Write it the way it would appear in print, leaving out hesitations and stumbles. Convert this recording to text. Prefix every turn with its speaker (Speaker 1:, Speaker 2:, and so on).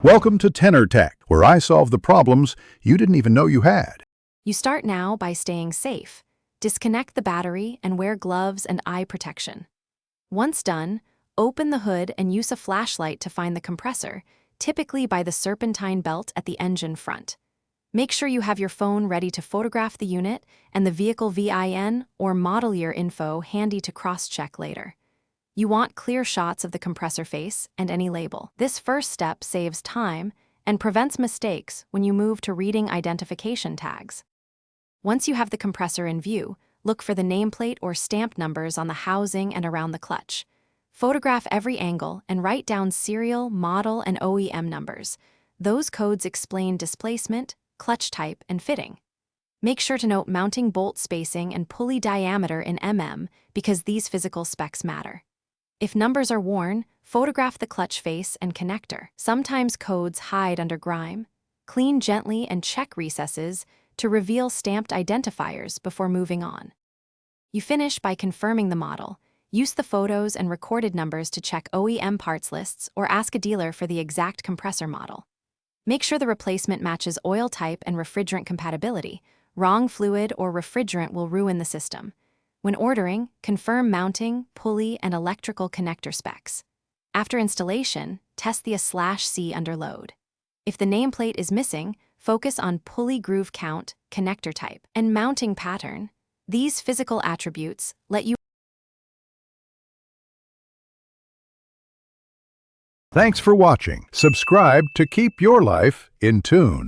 Speaker 1: Welcome to Tenor Tech, where I solve the problems you didn't even know you had.
Speaker 2: You start now by staying safe. Disconnect the battery and wear gloves and eye protection. Once done, open the hood and use a flashlight to find the compressor, typically by the serpentine belt at the engine front. Make sure you have your phone ready to photograph the unit and the vehicle VIN or model year info handy to cross-check later. You want clear shots of the compressor face and any label. This first step saves time and prevents mistakes when you move to reading identification tags. Once you have the compressor in view, look for the nameplate or stamp numbers on the housing and around the clutch. Photograph every angle and write down serial, model, and OEM numbers. Those codes explain displacement, clutch type, and fitting. Make sure to note mounting bolt spacing and pulley diameter in mm because these physical specs matter. If numbers are worn, photograph the clutch face and connector. Sometimes codes hide under grime. Clean gently and check recesses to reveal stamped identifiers before moving on. You finish by confirming the model. Use the photos and recorded numbers to check OEM parts lists or ask a dealer for the exact compressor model. Make sure the replacement matches oil type and refrigerant compatibility. Wrong fluid or refrigerant will ruin the system. When ordering, confirm mounting, pulley, and electrical connector specs. After installation, test the A/C under load. If the nameplate is missing, focus on pulley groove count, connector type, and mounting pattern. These physical attributes let you.
Speaker 1: Thanks for watching. Subscribe to keep your life in tune.